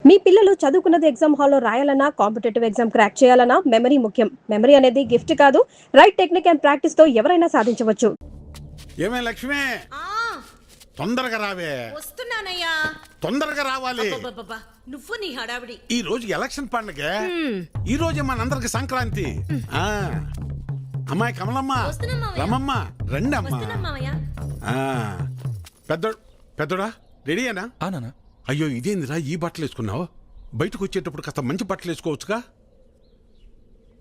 మీ పిల్లలు చదువుకున్నది ఎగ్జామ్ హాల్లో రాయాలన్నా కాంపిటేటివ్ ఎగ్జామ్ క్రాక్ చేయాలన్నా మెమరీ ముఖ్యం. మెమరీ అనేది గిఫ్ట్ కాదు, రైట్ టెక్నిక్ అండ్ ప్రాక్టీస్ తో ఎవరైనా సాధించవచ్చు. ఏమే లక్ష్మి, తొందరగా రావే. వస్తున్నానయ్యా. తొందరగా రావాలి. నువ్వు నీ హడావిడి. ఈ రోజు ఎలక్షన్ పండుగ. ఈ రోజే మనందరికి సంక్రాంతి. అమ్మాయి కమలమ్మ, రమమ్మ, రండి అమ్మా. పెద్దోడా రెడీయేనా? అయ్యో ఇదేందిరా ఈ బట్టలు వేసుకున్నావు? బయటకు వచ్చేటప్పుడు కాస్త మంచి బట్టలు వేసుకోవచ్చుగా.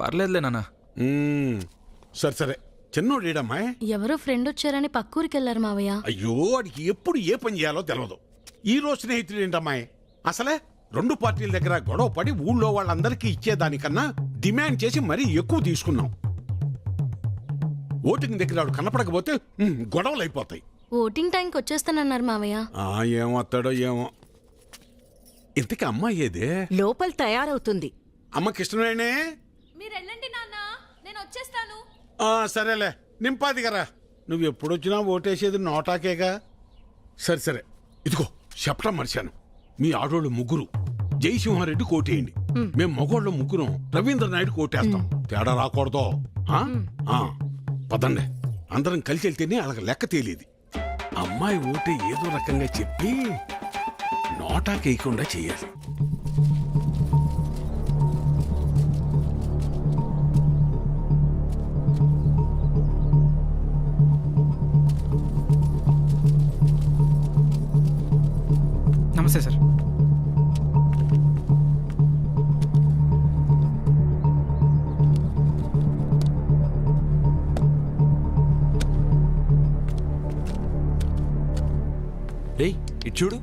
పర్లేదులే నాన్న. సరే సరే. చిన్నోడు ఏడమ్మాయి? ఎవరో ఫ్రెండ్ వచ్చారని పక్కూరికి వెళ్ళారు మావయ్య. అయ్యో వాడికి ఎప్పుడు ఏ పని చేయాలో తెలియదు. ఈ రోజు స్నేహితుడు ఏంటమ్మాయి? అసలే రెండు పార్టీల దగ్గర గొడవ పడి ఊళ్ళో వాళ్ళందరికీ ఇచ్చేదానికన్నా డిమాండ్ చేసి మరీ ఎక్కువ తీసుకున్నాం. ఓటింగ్ దగ్గర వాడు కనపడకపోతే గొడవలు అయిపోతాయి. ఓటింగ్ టైంకి వచ్చేస్తానన్నారు మావయ్య. ఏమొస్తాడో ఏమో. ఇంతకీ అమ్మాయి ఏదే? లోపల తయారవుతుంది. అమ్మకి ఇష్టమేనే? మీరెళ్ళండి నాన్న, నేను వచ్చేస్తాను. సరేలే, నింపాది కదా. నువ్వు ఎప్పుడొచ్చినా ఓటేసేది నోటాకేగా. సరే సరే, ఇదిగో చెప్పడం మర్చాను. మీ ఆడోళ్ళు ముగ్గురు జయసింహారెడ్డి కోటేయండి. మేము మగోళ్ళు ముగ్గురం రవీంద్ర నాయుడు కోటేస్తాం. తేడా రాకూడదు. పదండి, అందరం కలిసి వెళ్తేనే అలాగ లెక్క తేలేది. అమ్మాయి ఓటే ఏదో రకంగా చెప్పి నోటాకేయకుండా చేయాలి. నమస్తే సార్. రేయ్ ఇటు చూడు,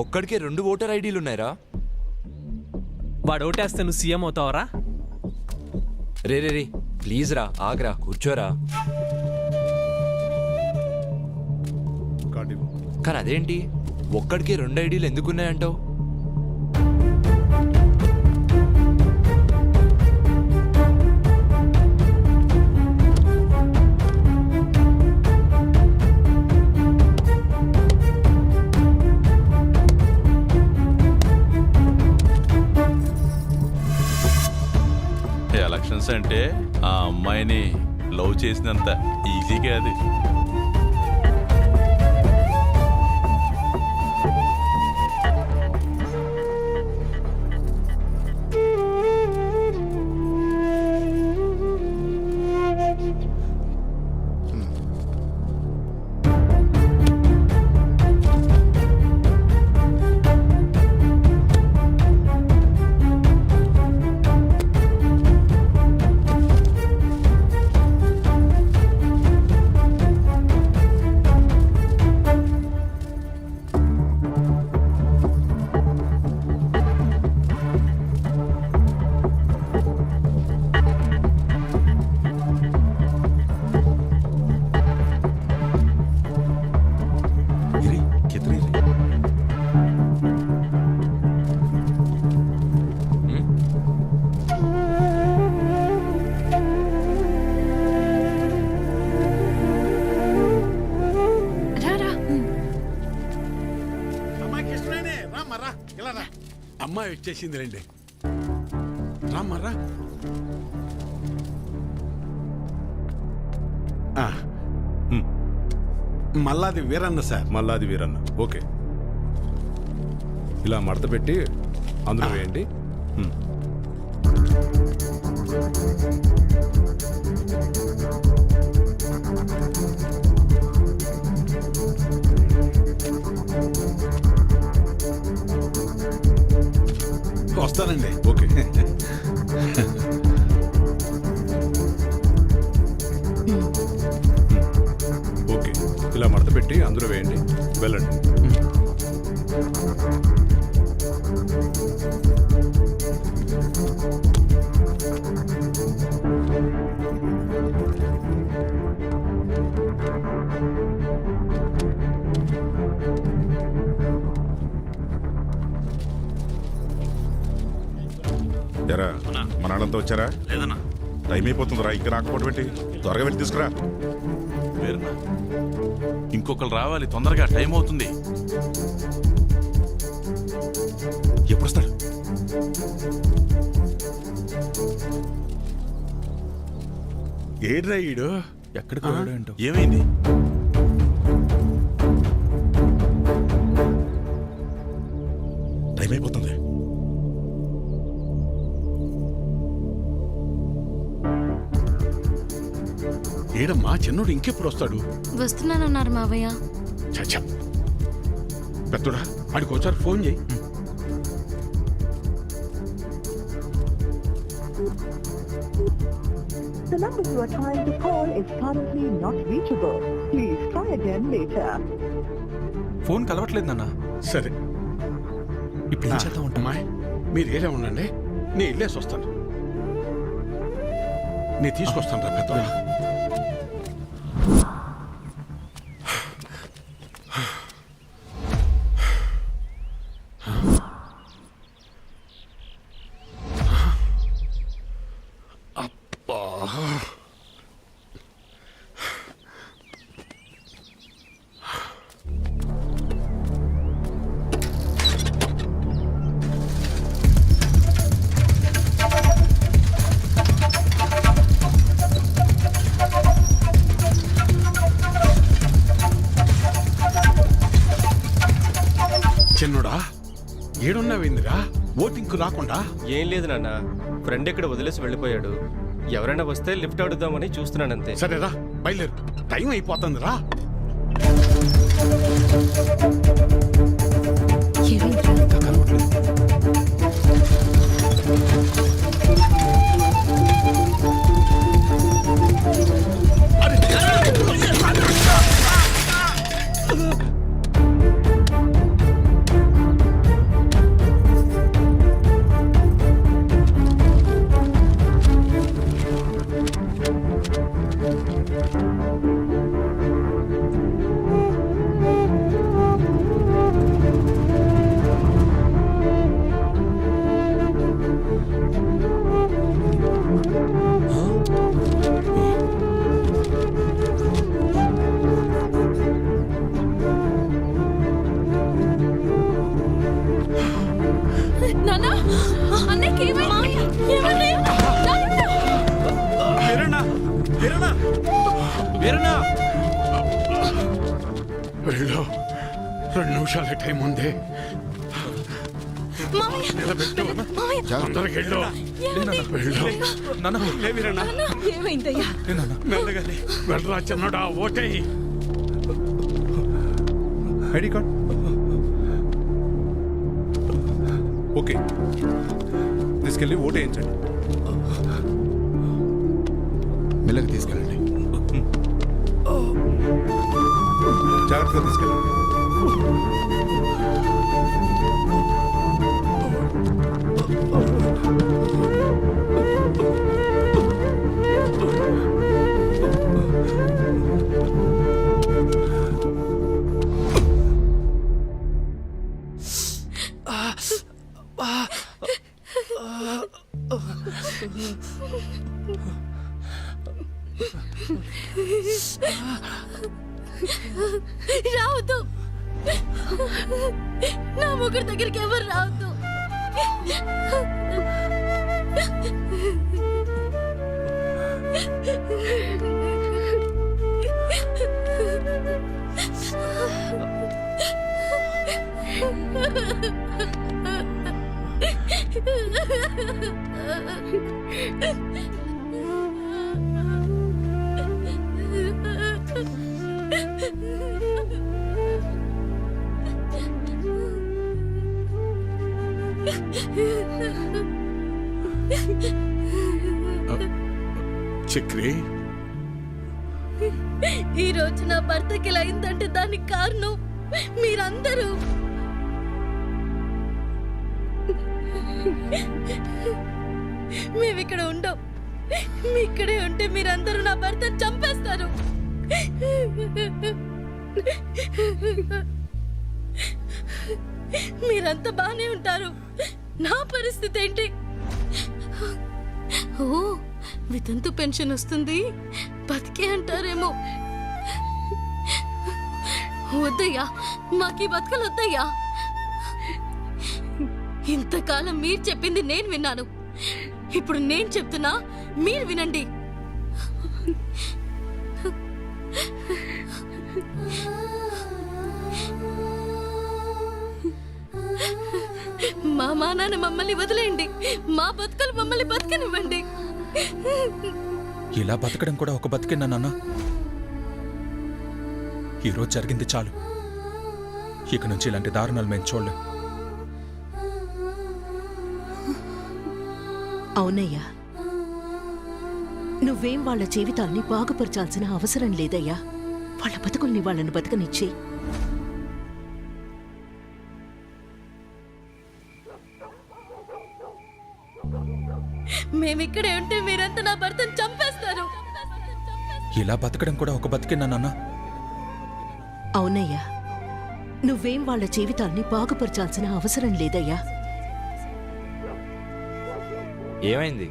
ఒక్కడికే 2 ఓటర్ ఐడీలు ఉన్నాయిరా. వాడు ఓటేస్తే నువ్వు CM అవుతావరా? Ray ray ray please రా, ఆగ్రా, కూర్చోరా. కానీ అదేంటి ఒక్కడికే 2 ఐడీలు ఎందుకున్నాయంటావు? ఎలక్షన్స్ అంటే ఆ అమ్మాయిని లవ్ చేసినంత ఈజీగా అది. అమ్మాయి వచ్చేసింది రండి. రామ్మర్రా. మల్లాది వీరన్న సార్. మల్లాది వీరన్న, ఓకే. ఇలా మడత పెట్టి అందులో వేయండి. వస్తానండి. ఓకే. ఓకే, ఇలా మడత పెట్టి అందులో వేయండి. వెళ్ళండి. ఎరా మన వాళ్ళంతా వచ్చారా? లేదన్నా, టైం అయిపోతుందిరా. ఇంకా రాకపోవడం ఏంటి? త్వరగా వెళ్ళి తీసుకురా. వేరునా ఇంకొకరు రావాలి, తొందరగా టైం అవుతుంది. ఎప్పుడు వస్తాడు? ఏడ్రా ఈడు ఎక్కడికి వెళ్ళాడు ఏంటో. ఏమైంది? టైం అయిపోతుంది. ఏడమ్మా చిన్నోడు ఇంకెప్పుడు వస్తాడు? వస్తున్నానన్నారు మావయ్య. చచ్చా పెద్దోడా వాడికి ఒకసారి ఫోన్ చేయి. The number you are trying to call is currently not reachable. Please try again later. Phone కలవట్లేదు నాన్న. సరే ఇప్పుడు ఏం చేద్దాం ఉంటా? అమ్మాయి మీరు ఏడే ఉండండి, నేను వెళ్ళేసి వస్తాను. నేను తీసుకొస్తాను రా పెద్దోడా. చిన్నోడా ఏడున్నావేందిరా ఓటింగ్కు రాకుండా? ఏం లేదు నాన్న, ఫ్రెండ్ ఇక్కడ వదిలేసి వెళ్ళిపోయాడు. ఎవరైనా వస్తే లిఫ్ట్ అడుగుదామని చూస్తున్నానంతే. సరేరా బయలుదేరు, టైం అయిపోతుంది రా. ఇంకా కలవట్లేదు. నాన్న అన్నయ్యకి ఏమైంది? వెళ్ళు, 2 నిమిషాల టైం ఉంది. మావయ్య నిలబెట్టు, తొందరగా వెళ్ళు. వెళ్ళు ఏమైందయ్యా? వెళ్ళరా చిన్నోడా, ఓటేయి. ఐడి కార్డ్ ఓకే, తీసుకెళ్ళి ఓటు వేయించండి. మెల్లగా తీసుకెళ్ళండి. జాగ్రత్తగా తీసుకెళ్ళండి. రావద్దు, నా ముగ్గురు దగ్గరికి ఎవరు రావద్దు. చక్రి, ఈ రోజు నా భర్తకి ఇలా అయిందంటే దానికి కారణం మీరందరూ. మేమిక్కడ ఉండం, మీ ఇక్కడే ఉంటే మీరందరూ నా భర్తను చంపేస్తారు. మీరంతా బానే ఉంటారు, నా పరిస్థితి ఏంటి? ఓ, వితంతు పెన్షన్ వస్తుంది, బతికే అంటారేమో. వద్దయ్యా, మాకీ బతకలు వద్దయ్యా. ఇంతకాలం మీరు చెప్పింది నేను విన్నాను, ఇప్పుడు నేను చెప్తున్నా, మీరు వినండి. మా నాన్న మమ్మల్ని వదిలేయండి. మా బతుకులు మమ్మల్ని బతకనివ్వండి. ఇలా బతకడం కూడా ఒక బతికేనా నాన్న? ఈరోజు జరిగింది చాలు. ఇక నుంచి ఇలాంటి దారుణాలు మేము చూడలేం. అవునయ్యా, నువ్వేం వాళ్ళ జీవితాల్ని బాగుపరచాల్సిన అవసరం లేదయ్యా. వాళ్ళ బతుకుల్ని వాళ్ళని బతకనిచ్చి. మేమిక్కడే ఉంటే మీరంతా నా భర్తను చంపేస్తారు. ఇలా బతకడం కూడా ఒక బతికేనా నాన్న? అవునయ్యా, నువ్వేం వాళ్ళ జీవితాల్ని బాగుపరచాల్సిన అవసరం లేదయ్యా. ఏమైంది?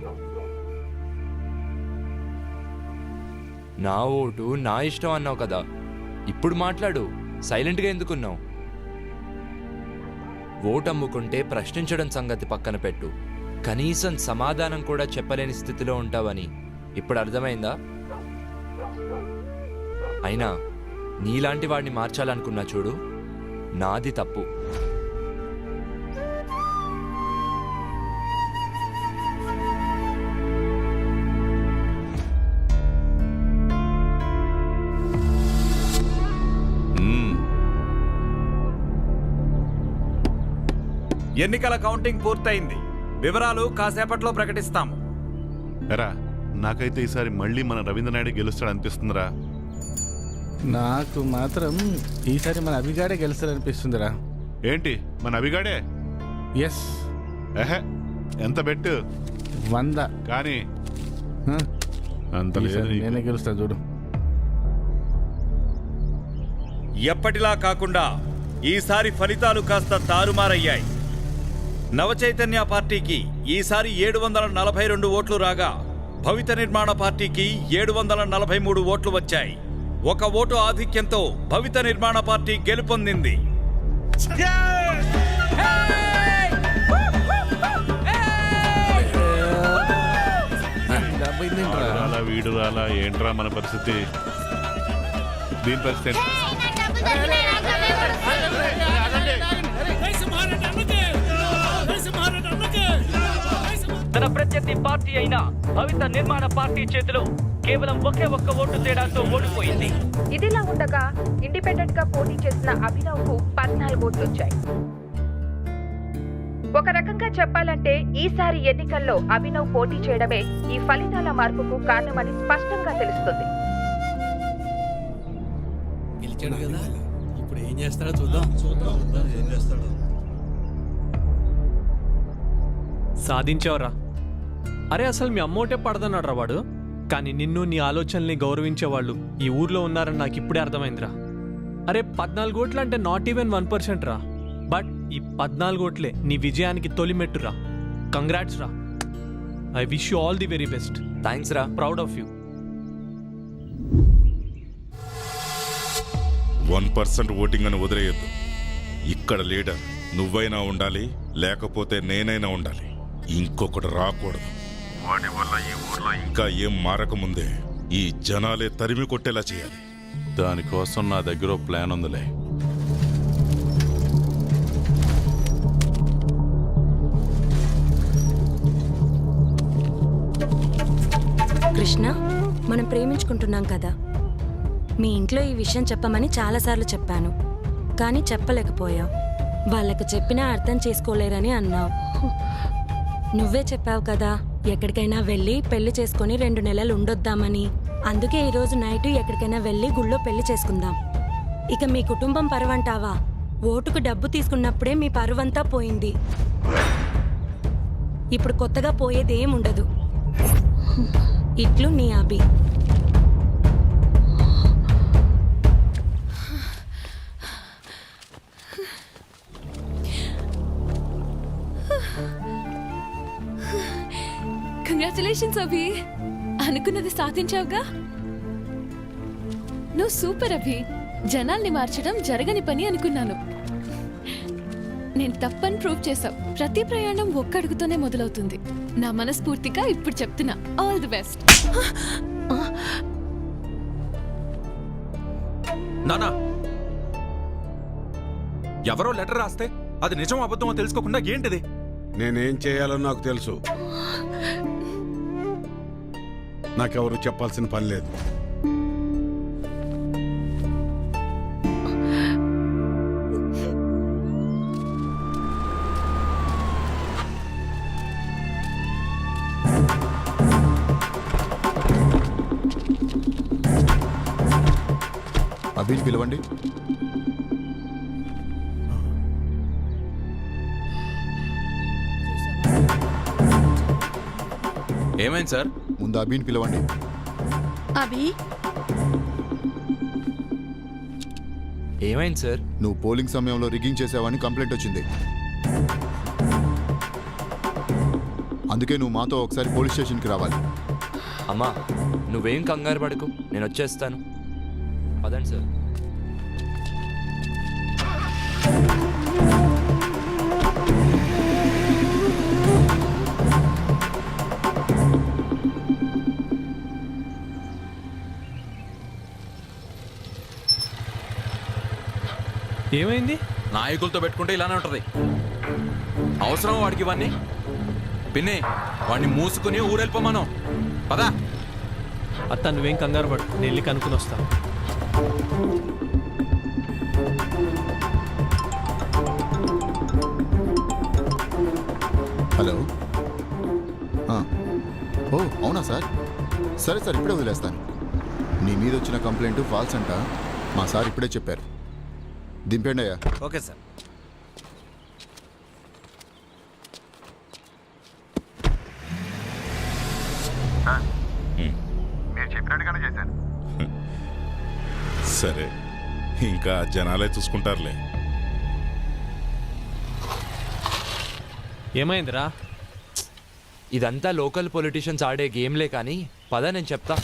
నా ఓటు నా ఇష్టం అన్నావు కదా, ఇప్పుడు మాట్లాడు. సైలెంట్గా ఎందుకున్నావు? ఓటు అమ్ముకుంటే ప్రశ్నించడం సంగతి పక్కన పెట్టు, కనీసం సమాధానం కూడా చెప్పలేని స్థితిలో ఉంటావని ఇప్పుడు అర్థమైందా? అయినా నీలాంటి వాడిని మార్చాలనుకున్నా చూడు, నాది తప్పు. ఎన్నికల కౌంటింగ్ పూర్తయింది. వివరాలు కాసేపట్లో ప్రకటిస్తాము. ఎరా, నాకైతే ఈసారి మళ్ళీ మన రవీంద్రనాయుడు గెలుస్తాడు అనిపిస్తుందిరా. నాకు మాత్రం ఈసారి మన అభిగాడే గెలుస్తారనిపిస్తుందిరా. ఏంటి మన అభిగాడే? ఎస్. ఎహే, ఎంత బెట్టు? 100. కానీ హ? అంత ఈసారి లేదు. నేనే గెలుస్తా చూడు. ఎప్పటిలా కాకుండా ఈసారి ఫలితాలు కాస్త తారుమారయ్యాయి. నవచైతన్య పార్టీకి ఈసారి 742 ఓట్లు రాగా, భవిత నిర్మాణ పార్టీకి 743 ఓట్లు వచ్చాయి. ఒక ఓటు ఆధిక్యంతో భవిత నిర్మాణ పార్టీ గెలుపొందింది. రాలా వీడు రాలా, ఏంట్రా మన పరిస్థితి? దీని పరిస్థితి తన ప్రత్యర్థి పార్టీ అయిన భవిత నిర్మాణ పార్టీ చేతిలో కేవలం ఒకే ఒక్క ఓటు తేడాతో ఓడిపోయింది. ఇదిలా ఉండగా ఇండిపెండెంట్ గా పోటీ చేసిన అభినవ్ కు 14 ఓట్లు వచ్చాయి. ఒక రకంగా చెప్పాలంటే ఈసారి ఎన్నికల్లో అభినవ్ పోటీ చేయడమే ఈ ఫలితాల మార్పుకు కారణమని స్పష్టంగా తెలుస్తుంది. ఇప్పుడు ఏం చేస్తాడో చూద్దాం. సాధించావురా. అరే, అసలు మీ అమ్మోటే పడదన్నాడు రా వాడు. కానీ నిన్ను, నీ ఆలోచనల్ని గౌరవించేవాళ్ళు ఈ ఊర్లో ఉన్నారని నాకు ఇప్పుడే అర్థమైందిరా. అరే, 14 ఓట్లు అంటే నాట్ ఈవెన్ 1% రా. బట్ ఈ 14 ఓట్లే నీ విజయానికి తొలిమెట్టురా. కంగ్రాట్స్ రా. I wish you all the very best. Thanks రా. Proud of you. 1% ఓటింగ్ అని వదిలేయద్దు. ఇక్కడ లీడర్ నువ్వైనా ఉండాలి, లేకపోతే నేనైనా ఉండాలి. ఇంకొకటి రాకూడదు. వాడి వల్ల ఈ ఊర్లో ఇంకా ఏం మారకముందే ఈ జనాలే తరిమి కొట్టేలా చేయాలి. దానికోసం నా దగ్గర ప్లాన్ ఉందిలే. కృష్ణ, మనం ప్రేమించుకుంటున్నాం కదా. మీ ఇంట్లో ఈ విషయం చెప్పమని చాలాసార్లు చెప్పాను, కానీ చెప్పలేకపోయావు. వాళ్ళకి చెప్పినా అర్థం చేసుకోలేరని అన్నావు. నువ్వే చెప్పావు కదా, ఎక్కడికైనా వెళ్ళి పెళ్లి చేసుకుని 2 నెలలు ఉండొద్దామని. అందుకే ఈరోజు నైట్ ఎక్కడికైనా వెళ్ళి గుళ్ళో పెళ్లి చేసుకుందాం. ఇక మీ కుటుంబం పరువంటావా? ఓటుకు డబ్బు తీసుకున్నప్పుడే మీ పరువంతా పోయింది. ఇప్పుడు కొత్తగా పోయేది ఏముండదు. ఇట్లు నీ అభి. కంగ్రాచులేషన్స్ అభి, అనుకున్నది సాధించావుగా. నువ్వు సూపర్ అభి. జనాల్ని మార్చడం జరగని పని అనుకున్నాను. నేను తప్పని ప్రూవ్ చేశావు. ప్రతి ప్రయాణం ఒక్క అడుగుతోనే మొదలవుతుంది. నా మనస్ఫూర్తిగా ఇప్పుడు చెప్తున్నా, ఆల్ ది బెస్ట్. నానా, ఎవరో లెటర్ రాస్తే అది నిజం అబద్ధమో తెలుసుకోకుండా ఏంటిది? నేనేం చేయాలో నాకు తెలుసు. నాకెవరు చెప్పాల్సిన పని లేదు. అభిని పిలవండి. ఏమైంది సార్? ముందు అభిని పిలవండి. అభి, ఏమైంది సార్? నువ్వు పోలింగ్ సమయంలో రిగ్గింగ్ చేసావని కంప్లైంట్ వచ్చింది. అందుకే నువ్వు మాతో ఒకసారి పోలీస్ స్టేషన్కి రావాలి. అమ్మా, నువ్వేం కంగారు పడకు, నేను వచ్చేస్తాను. పదండి సార్. ఏమైంది? నాయకులతో పెట్టుకుంటే ఇలానే ఉంటది. అవసరం వాడికి ఇవన్నీ? పిన్ని, వాడిని మూసుకుని ఊరెళ్ళిపోమను. పదా. అత్త నువ్వేం కంగారు పడు, నేను వెళ్ళి కనుక్కుని వస్తాను. హలో. ఓ అవునా సార్? సరే సార్, ఇప్పుడే వదిలేస్తాను. నీ మీద వచ్చిన కంప్లైంట్ ఫాల్స్ అంట. మా సార్ ఇప్పుడే చెప్పారు. దింపండి అయ్యా. Okay sir. మీరు చెప్పినట్టుగానే చేశాను. సరే, ఇంకా జనాలే చూసుకుంటారులే. ఏమైందిరా? ఇదంతా లోకల్ పొలిటీషియన్స్ ఆడే గేమ్లే కానీ పద, నేను చెప్తా.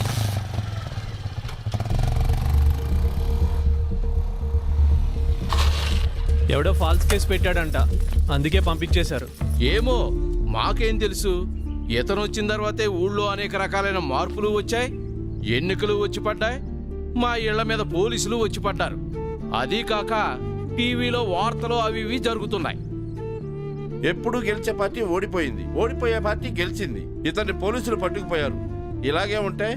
ఎవడో ఫాల్స్ కేసు పెట్టాడంట, అందుకే పంపించేశారు. ఏమో మాకేం తెలుసు. ఇతను వచ్చిన తర్వాతే ఊళ్ళో అనేక రకాలైన మార్పులు వచ్చాయి, ఎన్నికలు వచ్చి పడ్డాయి, మా ఇళ్ల మీద పోలీసులు వచ్చి పడ్డారు. అదీ కాక టీవీలో వార్తలు అవి ఇవి జరుగుతున్నాయి. ఎప్పుడు గెలిచే పార్టీ ఓడిపోయింది, ఓడిపోయే పార్టీ గెలిచింది. ఇతన్ని పోలీసులు పట్టుకుపోయారు. ఇలాగే ఉంటే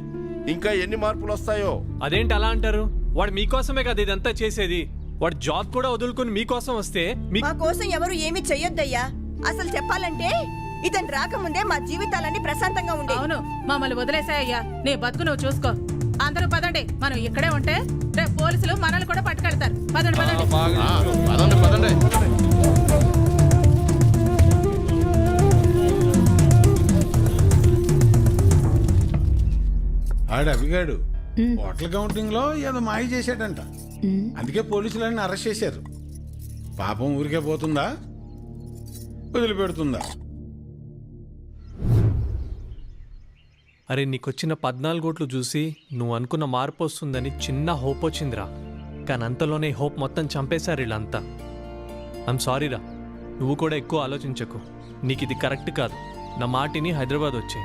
ఇంకా ఎన్ని మార్పులు వస్తాయో. అదేంటి అలా అంటారు? వాడు మీకోసమే కదా ఇదంతా చేసేది. వాడు జాబ్ కూడా వదులుకుని మీకోసం వస్తే మా కోసం ఎవరు ఏమీ చెయ్యొద్దయ్యా. అసలు చెప్పాలంటే ఇతను రాకముందే మా జీవితాలన్నీ ప్రశాంతంగా ఉండే. అవును, మమ్మల్ని వదిలేసాయ్యా. నీ బతుకు నువ్వు చూసుకో. అందరూ పదండి, మనం ఇక్కడే ఉంటే రేపు పోలీసులు మనల్ని కూడా పట్టుకెళ్తారు. పదండి పదండి. పదండి పదండి. ఆడు అవిగాడు హోటల్ కౌంటింగ్ లో ఏదో మాయ చేశాడంట. అందుకే పోలీసులన్నీ అరెస్ట్ చేశారు. పాపం ఊరికే పోతుందా, వదిలిపెడుతుందా? అరే, నీకొచ్చిన 14 ఓట్లు చూసి నువ్వు అనుకున్న మార్పు వస్తుందని చిన్న హోప్ వచ్చిందిరా. కానీ అంతలోనే హోప్ మొత్తం చంపేశారు వీళ్ళంతా. ఐమ్ సారీరా, నువ్వు కూడా ఎక్కువ ఆలోచించకు. నీకు ఇది కరెక్ట్ కాదు. నా మాటిని హైదరాబాద్ వచ్చే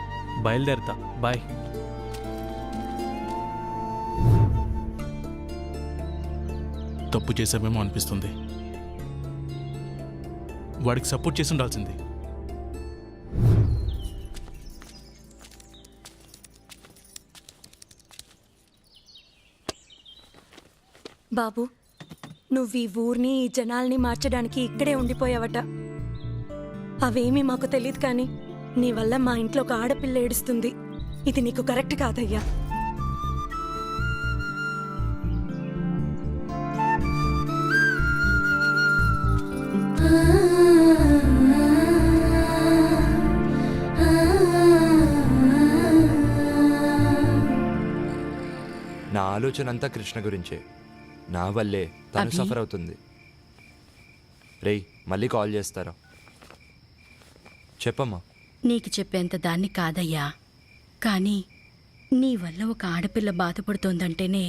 బయలుదేరతా. బాయ్. తప్పు చేసామేమో అనిపిస్తుంది. వాడికి సపోర్ట్ చేసి ఉండాల్సింది. బాబు, నువ్వు ఈ ఊరిని ఈ జనాల్ని మార్చడానికి ఇక్కడే ఉండిపోయావట. అవేమీ మాకు తెలియదు, కానీ నీ వల్ల మా ఇంట్లో ఒక ఆడపిల్ల ఏడుస్తుంది. ఇది నీకు కరెక్ట్ కాదయ్యా. నా ఆలోచన అంతా కృష్ణ గురించే. నా వల్లే తను సఫర్ అవుతుంది. రేయ్, మళ్ళీ కాల్ చేస్తారా? చెప్పమ్మా. నీకు చెప్పేంత దాన్ని కాదయ్యా, కానీ నీ వల్ల ఒక ఆడపిల్ల బాధపడుతోందంటేనే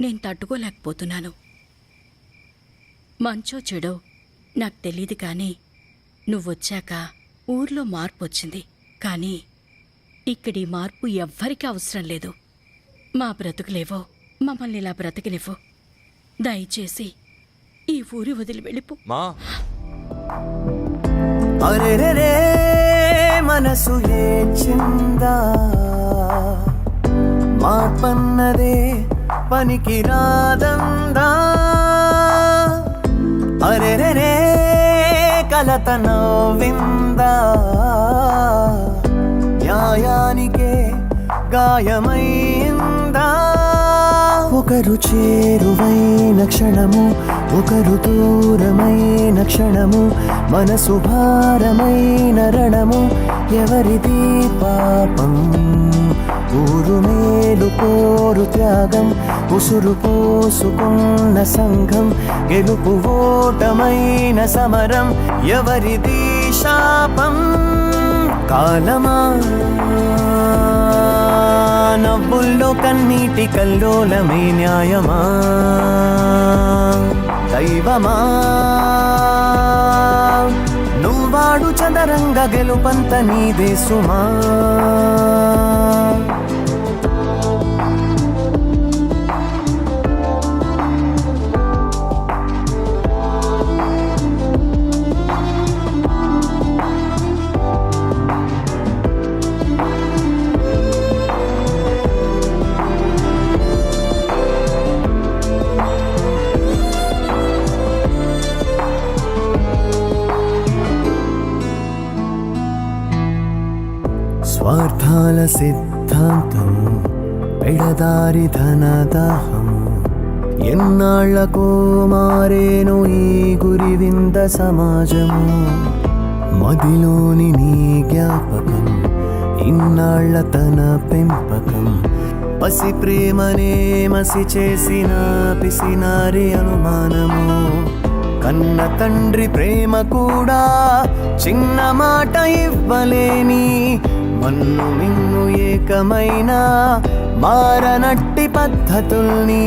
నేను తట్టుకోలేకపోతున్నాను. మంచో చెడో నాకు తెలీదు, కానీ నువ్వొచ్చాక ఊర్లో మార్పు వచ్చింది. కానీ ఇక్కడి మార్పు ఎవ్వరికీ అవసరం లేదు. మా బ్రతుకులేవో మమ్మల్ని ఇలా బ్రతికినివ్వు. దయచేసి ఈ ఊరి వదిలి వెళ్ళిపో. మా అరెరెరే మనసు ఏచిందా మా పన్నదే పనికి రాదందా అరెరెరే కలత నవ్విందా న్యాయానికే గాయమైందా ఒకరు చేరువైన క్షణము ఒకరు దూరమైన క్షణము మనసు భారమైన రణము ఎవరిది పాపం ఊరు మేలు కోరు త్యాగం ఉసురు పోసుకున్న సంఘం గెలుపు ఓటమైన సమరం ఎవరిది శాపం కాలమా నవ్వుల్లో కన్నీటి కల్లోలమే న్యాయమా దైవమా నువ్వాడు చదరంగ గెలుపంత నీదే సుమా స్వార్థాల సిద్ధాంతము పెడదారి ధనదాహము ఎన్నాళ్లకో మారేను ఈ గురి వింద సమాజము మదిలోని నీ జ్ఞాపకం ఇన్నాళ్ల తన పెంపకం పసి ప్రేమనే మసి చేసిన పిసినారి అనుమానము కన్న తండ్రి ప్రేమ కూడా చిన్న మాట ఇవ్వలేని మన్ను మిన్ను ఏకమైన మారనట్టి పద్ధతుల్ని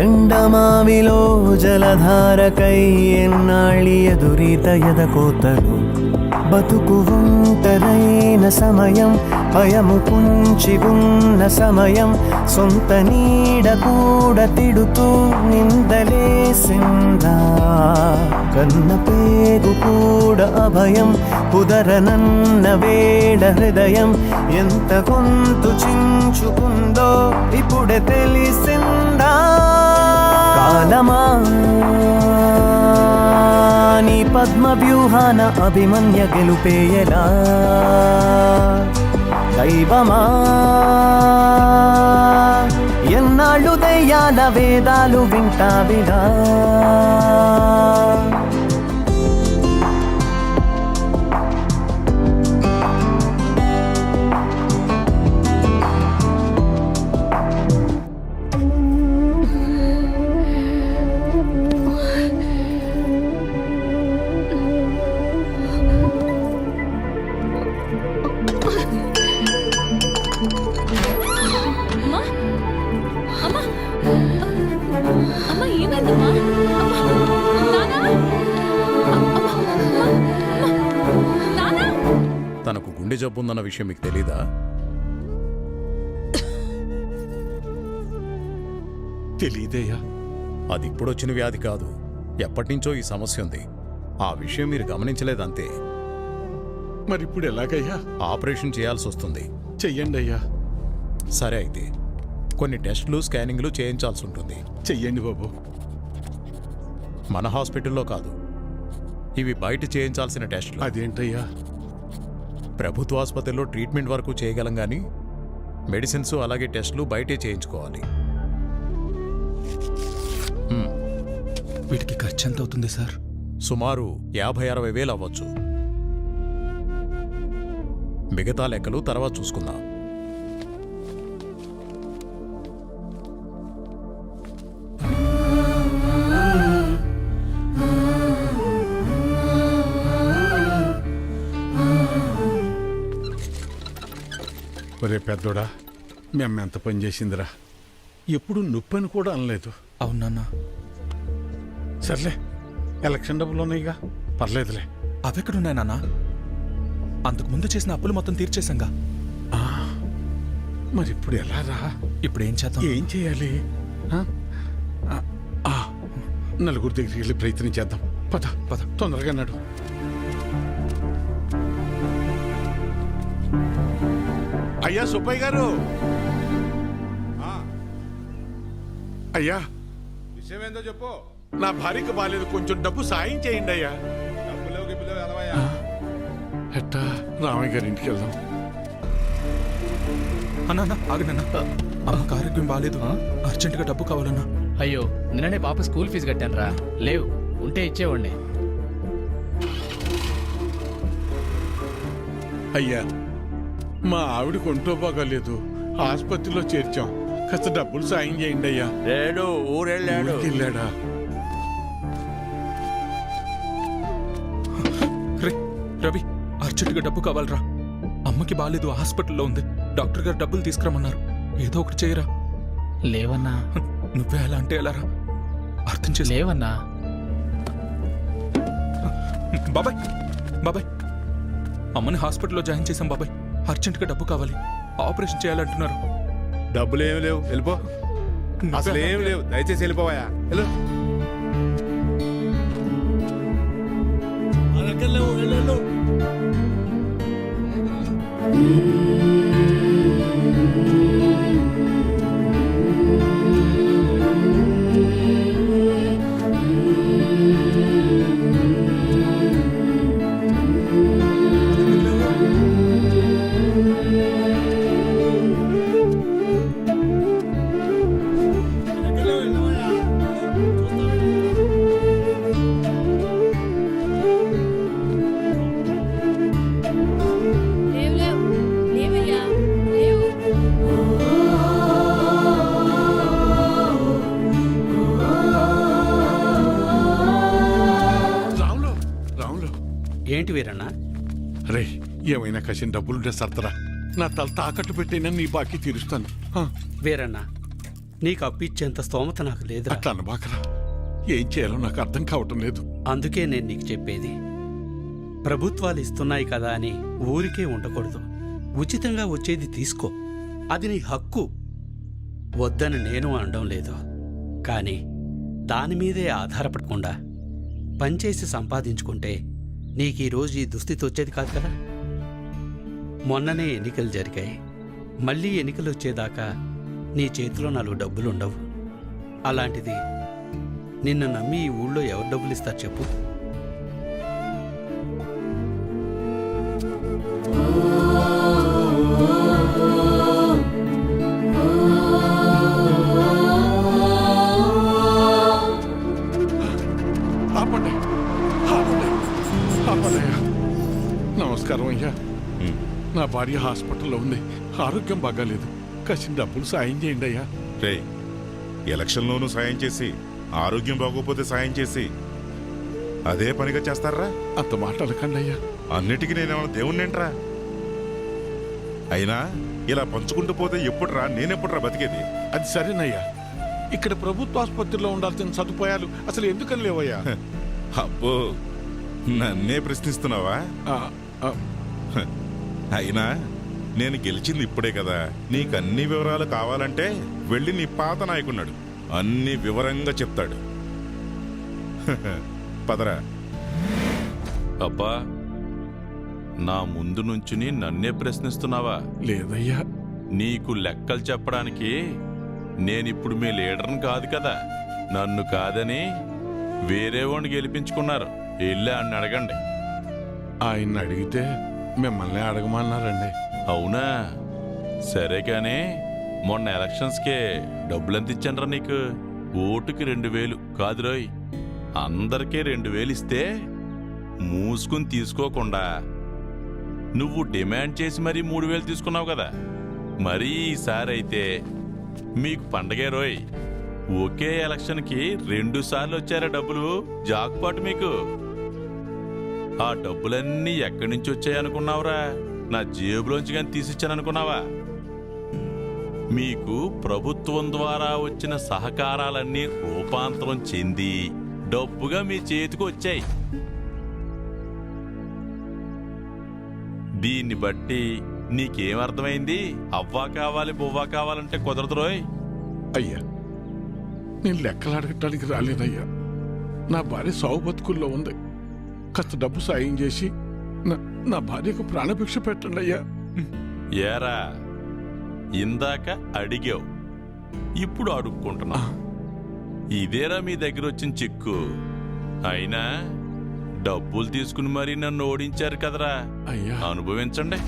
ఎండమావిలో జలధారకై ఎన్నాళ్ళి ఎదురీత ఎదకోతలు బతుకు ఒంటరైన సమయం భయము పుంచి ఉన్న సమయం సొంత నీడ కూడా తిడుతూ నిందలేసిందా కన్న పేగు కూడా అభయం కుదరనన్న వేడ హృదయం ఎంత గొంతు చించుకుందో ఇప్పుడే తెలిసిందా కాలమా నీ పద్మ వ్యూహాన అభిమన్య గెలుపేయలా దైవమా ఎన్నాళ్ళు దయ్యాల వేదాలు వింటావిలా తనకు గుండె జబ్బు ఉందన్న విషయం మీకు తెలీదా? తెలీదయ్యా. అది ఇప్పుడొచ్చిన వ్యాధి కాదు, ఎప్పటినుంచో ఈ సమస్య ఉంది. ఆ విషయం మీరు గమనించలేదంతే. మరి ఇప్పుడు ఎలాగయ్యా? ఆపరేషన్ చేయాల్సి వస్తుంది. చెయ్యండి అయ్యా. సరే అయితే కొన్ని టెస్టులు స్కానింగ్లు చేయించాల్సి ఉంటుంది. చెయ్యండి బాబు. మన హాస్పిటల్లో కాదు, ఇవి బయట చేయించాల్సిన టెస్టులు. అదేంటయ్యా? ప్రభుత్వ ఆసుపత్రిలో ట్రీట్మెంట్ వరకు చేయగలం కానీ మెడిసిన్స్ అలాగే టెస్టులు బయటే చేయించుకోవాలి. వీటికి ఖర్చు ఎంత అవుతుంది సార్? సుమారు 50-60 వేలు అవ్వచ్చు. మిగతా లెక్కలు తర్వాత చూసుకుందాం. ఒరే పెద్దోడా, మీ అమ్మ ఎంత పని చేసిందిరా. ఎప్పుడు నొప్పని కూడా అనలేదు. అవునన్నా. సర్లే, ఎలక్షన్ డబ్బులు ఉన్నాయిగా, పర్లేదులే. అవెక్కడున్నాయి నాన్న? అంతకుముందు చేసిన అప్పులు మొత్తం తీర్చేశాంగా. మరి ఇప్పుడు ఎలా రా? ఇప్పుడు ఏం చేద్దాం? ఏం చేయాలి? నలుగురు దగ్గరికి వెళ్ళి ప్రయత్నం చేద్దాం. పద పద, తొందరగా నడు. అయ్యా సుబ్బయ్య గారు, అయ్యా విషయం ఏందో చెప్పు. నా భార్యకు బాలేదు, కొంచెం డబ్బు సాయం చేయండి అయ్యా. ఎట్టా రామయ్య గారి ఇంటికి వెళ్దాం. అన్నా ఆగనన్నా, అమ్మకి ఆరోగ్యం బాగాలేదు, అర్జెంటుగా డబ్బు కావాలన్నా. అయ్యో, నిన్ననే పాప స్కూల్ ఫీజు కట్టాను రా. లేవు, ఉంటే ఇచ్చేవాడిని. అయ్యా, మా ఆవిడకి ఒంట్లో బాగాలేదు, ఆసుపత్రిలో చేర్చాం, కాస్త డబ్బులు సాయం చేయండి అయ్యా. లేడు, ఊరెళ్ళాడు. వెళ్ళాడా? రవి, అర్జెంటుగా డబ్బు కావాలరా. అమ్మకి బాగాలేదు, హాస్పిటల్లో ఉంది. డాక్టర్ గారు డబ్బులు తీసుకురమ్మన్నారు. ఏదో ఒకటి చేయరా. లేవన్నా. నువ్వే అలా అంటే ఎలారా? అర్థం చేసి. లేవన్నా. బాబాయ్ బాబాయ్, అమ్మని హాస్పిటల్లో జాయిన్ చేశాం బాబాయ్. అర్జెంటుగా డబ్బు కావాలి, ఆపరేషన్ చేయాలంటున్నారు. డబ్బులు ఏమి లేవు, వెళ్ళిపో. అసలు ఏమి లేవు, దయచేసి వెళ్ళిపోవాయా. వెళ్ళు. ఏంటి వీరన్నా? రే, ఏమైనా కసిన డబ్బులుంటే సర్దరా. నా తల తాకట్టు పెట్టైనా నీ బాకీ తీరుస్తాను. వీరన్నా, నీకు అప్పు ఇచ్చేంత స్తోమత నాకు లేదు. అట్లా అనబాకరా, ఏం చేయాలో నాకు అర్థం కావటం లేదు. అందుకే నేను నీకు చెప్పేది, ప్రభుత్వాలు ఇస్తున్నాయి కదా అని ఊరికే ఉండకూడదు. ఉచితంగా వచ్చేది తీసుకో, అది నీ హక్కు. వద్దని నేను అనడం లేదు, కానీ దానిమీదే ఆధారపడకుండా పనిచేసి సంపాదించుకుంటే నీకు ఈరోజు ఈ దుస్థితి వచ్చేది కాదు కదా. మొన్ననే ఎన్నికలు జరిగాయి, మళ్ళీ ఎన్నికలు వచ్చేదాకా నీ చేతిలో 4 డబ్బులుండవు. అలాంటిది నిన్ను నమ్మి ఈ ఊళ్ళో ఎవరు డబ్బులు ఇస్తారు చెప్పు? నమస్కారం అయ్యా. నా భార్య హాస్పిటల్లో ఉంది, ఆరోగ్యం బాగాలేదు, కసిన డబ్బులు సాయం చేయండి అయ్యా. రే, ఎలక్షన్లోనూ సాయం చేసి ఆరోగ్యం బాగోపోతే సాయం చేసి అదే పనిగా చేస్తారా? అంత మాట అనకండి అయ్యా. అన్నిటికీ నేనేమన్నా దేవుణ్ణేంట్రా? అయినా ఇలా పంచుకుంటూ పోతే ఎప్పుడురా నేనెప్పుడురా బతికేది? అది సరేనయ్యా, ఇక్కడ ప్రభుత్వ ఆసుపత్రిలో ఉండాల్సిన సదుపాయాలు అసలు ఎందుకని లేవయ్యా? అబ్బో, నన్నే ప్రశ్నిస్తున్నావా? అయినా నేను గెలిచింది ఇప్పుడే కదా. నీకన్ని వివరాలు కావాలంటే వెళ్ళి నీ పాత నాయకున్నాడు, అన్ని వివరంగా చెప్తాడు. పదరా. అబ్బా, నా ముందు నుంచుని నన్నే ప్రశ్నిస్తున్నావా? లేదయ్యా. నీకు లెక్కలు చెప్పడానికి నేనిప్పుడు మీ లీడర్ని కాదు కదా. నన్ను కాదని వేరే వాడిని గెలిపించుకున్నారు. వెళ్ళి అని అడగండి. ఆయన్ని అడిగితే మిమ్మల్ని అడగమన్నారండి. అవునా? సరే కానీ మొన్న ఎలక్షన్స్కే డబ్బులెంత ఇచ్చానరా నీకు? ఓటుకి 2000 కాదు రోయ్, అందరికీ 2000 ఇస్తే మూసుకుని తీసుకోకుండా నువ్వు డిమాండ్ చేసి మరీ 3000 తీసుకున్నావు కదా. మరీ ఈసారి అయితే మీకు పండగే రోయ్. ఒకే ఎలక్షన్కి 2 సార్లు వచ్చారా డబ్బులు? జాక్పాట్ మీకు. ఆ డబ్బులన్నీ ఎక్కడి నుంచి వచ్చాయనుకున్నావురా? నా జేబులోంచి కానీ తీసిచ్చాననుకున్నావా? మీకు ప్రభుత్వం ద్వారా వచ్చిన సహకారాలన్నీ రూపాంతరం చెంది డబ్బుగా మీ చేతికి వచ్చాయి. దీన్ని బట్టి నీకేం అర్థమైంది? అవ్వా కావాలి బువ్వా కావాలంటే కుదరదు రోయ్. అయ్యా, నేను లెక్కలు అడగటానికి రాలేదయ్యా. నా భార్య సాగు బతుకుల్లో ఉంది. కాస్త డబ్బు సాయం చేసి నా భార్యకు ప్రాణభిక్ష పెట్టండి అయ్యా. ఏరా, ఇందాక అడిగావు, ఇప్పుడు అడుక్కుంటున్నా. ఇదేరా మీ దగ్గర వచ్చిన చిక్కు. అయినా డబ్బులు తీసుకుని మరీ నన్ను ఓడించారు కదరా. అయ్యా, అనుభవించండి.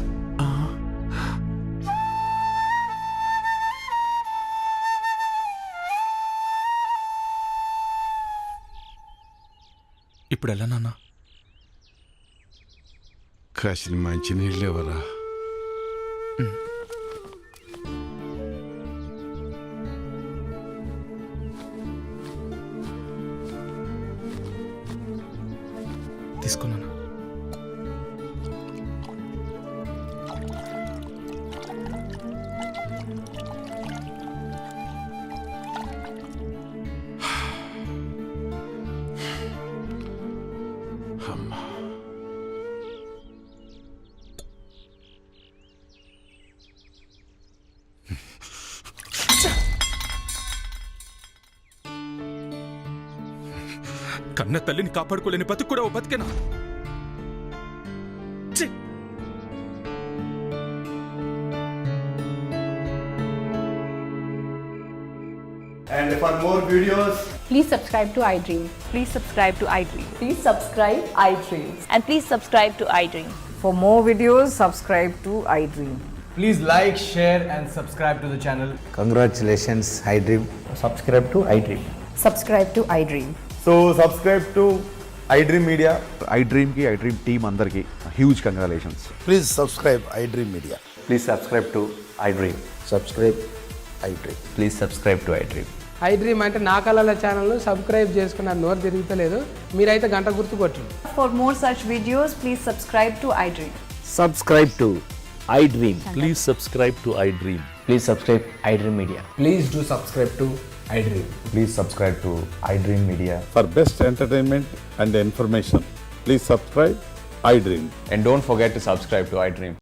ఇప్పుడు ఎలా నాన్న? కాసిన మంచి నీళ్ళు ఎవరా? తీసుకున్నాను. అమ్మా, కన్న తల్లిని కాపాడుకోలేని బతుకు కూడా ఓ బతికేనా? ఛీ! And for more videos, please subscribe to iDream. Please subscribe to iDream. Please subscribe iDream. And please subscribe to iDream. For more videos, subscribe to iDream. please like, share, and subscribe to the channel. Congratulations, iDream. Subscribe to iDream. Subscribe to iDream. So subscribe to iDream Media. iDream ki iDream team andarki huge congratulations. Please subscribe iDream Media. Please subscribe to iDream. Subscribe iDream. Please subscribe to iDream. iDream అంటే నా కళల channel subscribe చేసుకున్న నోరు తిరుగుతలేదు. మీరైతే గంట గుర్తు కొట్టండి. For more such videos, please subscribe to iDream. Subscribe to iDream. Please subscribe to iDream. Please subscribe iDream Media. Please do subscribe to iDream. Please subscribe to iDream Media. For best entertainment and information, please subscribe iDream. And don't forget to subscribe to iDream.